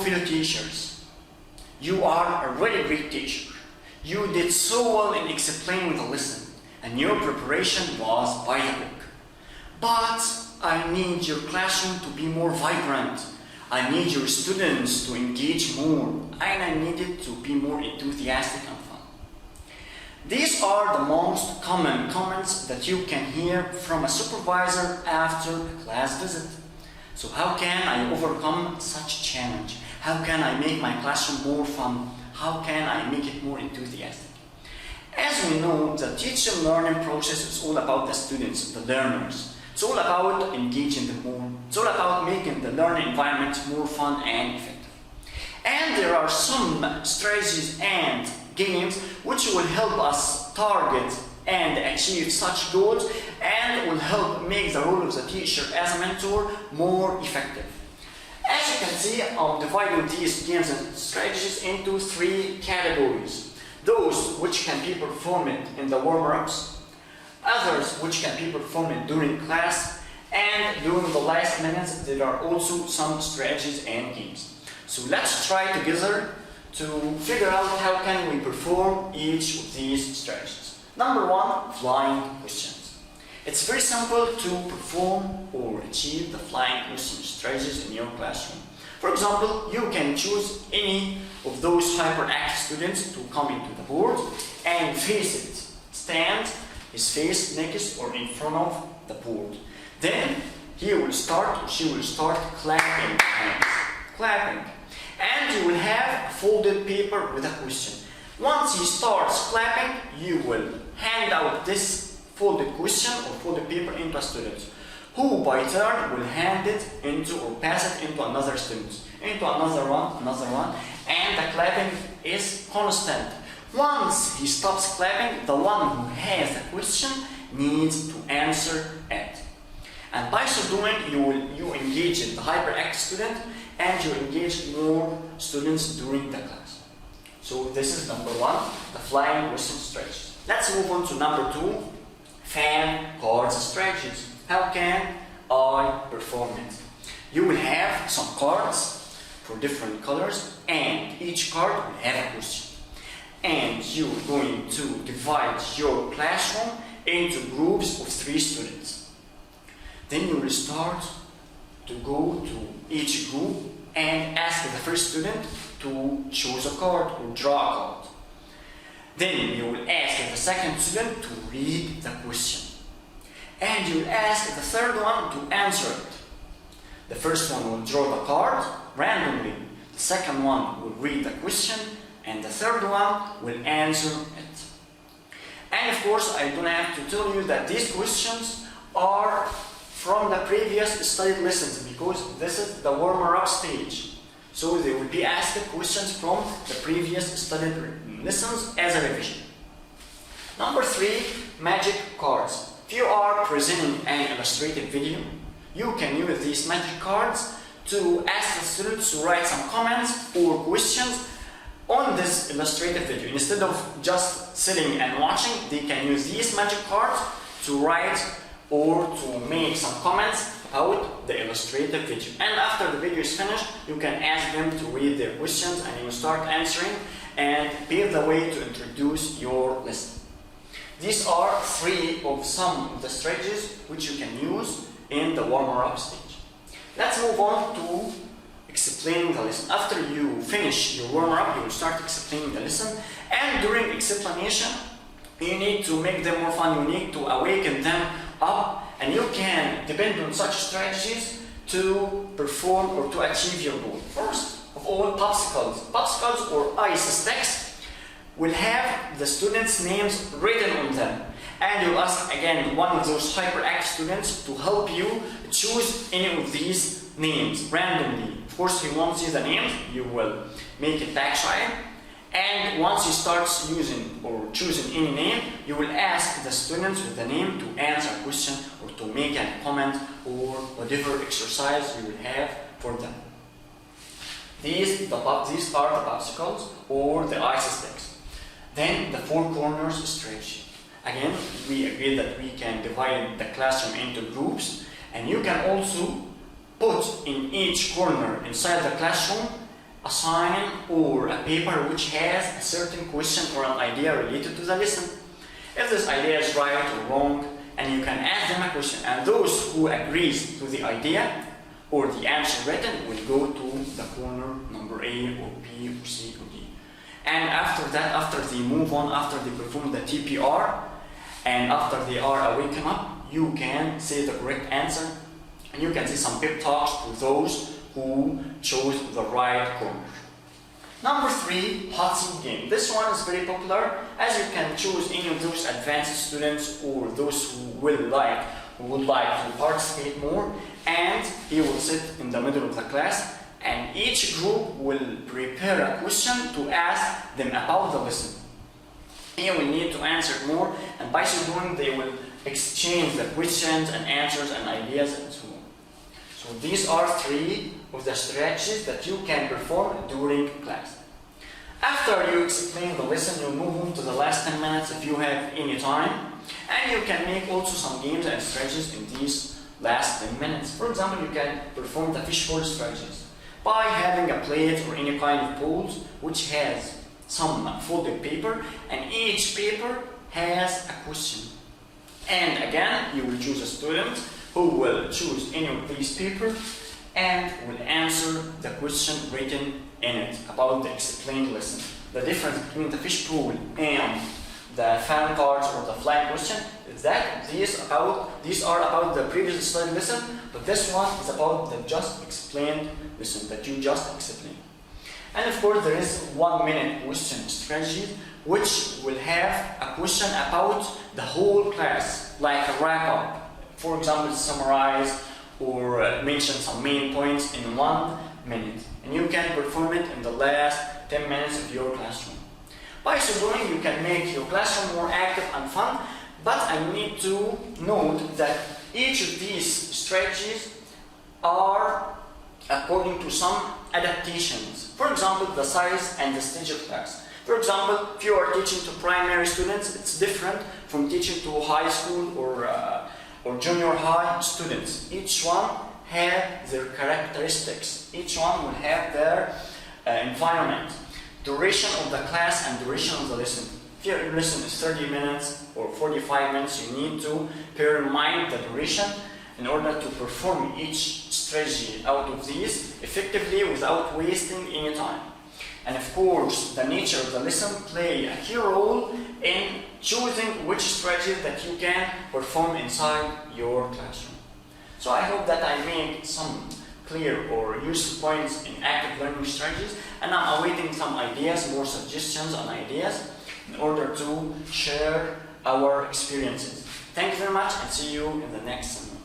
fellow teachers. You are a really great teacher. You did so well in explaining the lesson, and your preparation was by the book. But I need your classroom to be more vibrant. I need your students to engage more, and I need it to be more enthusiastic and fun. These are the most common comments that you can hear from a supervisor after a class visit. So how can I overcome such challenge? How can I make my classroom more fun? How can I make it more enthusiastic? As we know, the teaching learning process is all about the students, the learners. It's all about engaging them more. It's all about making the learning environment more fun and effective. And there are some strategies and games which will help us target and achieve such goals and will help make the role of the teacher as a mentor more effective. As you can see, I'm dividing these games and strategies into 3 categories. Those which can be performed in the warm-ups, others which can be performed during class, and during the last minutes there are also some strategies and games. So let's try together to figure out how can we perform each of these strategies. Number 1, flying questions. It's very simple to perform or achieve the flying question strategies in your classroom. For example, you can choose any of those hyperactive students to come into the board and face it. Stand his face next or in front of the board. Then he will start or she will start clapping hands. Clapping. And you will have a folded paper with a question. Once he starts clapping, you will hand out this folded question or folded paper into a student, who by turn will hand it into or pass it into another student, into another one, and the clapping is constant. Once he stops clapping, the one who has the question needs to answer it. And by so doing, you engage in the hyperactive student and you engage more students during the class. So this is number 1, the flying question strategy. Let's move on to number 2, fan cards strategies. How can I perform it? You will have some cards for different colors, and each card will have a question. And you're going to divide your classroom into groups of 3 students. Then you will start to go to each group and ask the first student to choose a card or draw a card. Then you will ask the second student to read the question. And you will ask the third one to answer it. The first one will draw the card randomly. The second one will read the question. And the third one will answer it. And of course, I don't have to tell you that these questions are from the previous studied lessons, because this is the warmer-up stage. So they will be asked questions from the previous studied lessons as a revision. Number 3, magic cards. If you are presenting an illustrative video, you can use these magic cards to ask the students to write some comments or questions on this illustrative video. Instead of just sitting and watching, they can use these magic cards to write or to make some comments about the illustrative video. And after the video is finished, you can ask them to read their questions and you will start answering and pave the way to introduce your lesson. These are 3 of some of the strategies which you can use in the warmer-up stage. Let's move on to explaining the lesson. After you finish your warmer-up, you will start explaining the lesson, and during explanation, you need to make them more fun. You need to awaken them up, and you can depend on such strategies to perform or to achieve your goal. First of all, popsicles. Popsicles or ice sticks will have the students' names written on them. And you ask again one of those hyperactive students to help you choose any of these names randomly. Of course, he won't see the names, you will make it backshine. And once he starts using or choosing any name, you will ask the students with the name to answer a question or to make a comment or whatever exercise you will have for them. These are the popsicles or the ice sticks. Then the 4 corners strategy. Again, we agreed that we can divide the classroom into groups, and you can also put in each corner inside the classroom assign or a paper which has a certain question or an idea related to the lesson. If this idea is right or wrong, and you can ask them a question, and those who agrees to the idea or the answer written will go to the corner number A or B or C or D. And after that, after they move on, after they perform the TPR, and after they are awakened up, you can say the correct answer, and you can say some pep talks to those who chose the right corner. Number 3, hot seat game. This one is very popular, as you can choose any of those advanced students or those who would like to participate more, and he will sit in the middle of the class, and each group will prepare a question to ask them about the lesson. He will need to answer more, and by so doing they will exchange the questions and answers and ideas and so on. So these are 3 of the strategies that you can perform during class. After you explain the lesson, you move on to the last 10 minutes if you have any time, and you can make also some games and strategies in these last 10 minutes. For example, you can perform the fishbowl strategies by having a plate or any kind of bowls which has some folded paper, and each paper has a question. And again, you will choose a student who will choose any of these papers and will answer the question written in it about the explained lesson. The difference between the fishbowl and the fan cards or the flying question is that these are about the previous slide lesson, but this one is about the just explained lesson that you just explained. And of course, there is 1 minute question strategy, which will have a question about the whole class, like a wrap-up. For example, summarize or mention some main points in 1 minute. And you can perform it in the last 10 minutes of your classroom. By so doing, you can make your classroom more active and fun, but I need to note that each of these strategies are according to some adaptations. For example, the size and the stage of class. For example, if you are teaching to primary students, it's different from teaching to high school or junior high students. Each one have their characteristics. Each one will have their environment, duration of the class and duration of the lesson. If your lesson is 30 minutes or 45 minutes, you need to bear in mind the duration in order to perform each strategy out of these effectively without wasting any time. And of course, the nature of the lesson play a key role in choosing which strategies that you can perform inside your classroom. So I hope that I made some clear or useful points in active learning strategies, and I'm awaiting some ideas, more suggestions and ideas in order to share our experiences. Thank you very much, and see you in the next seminar.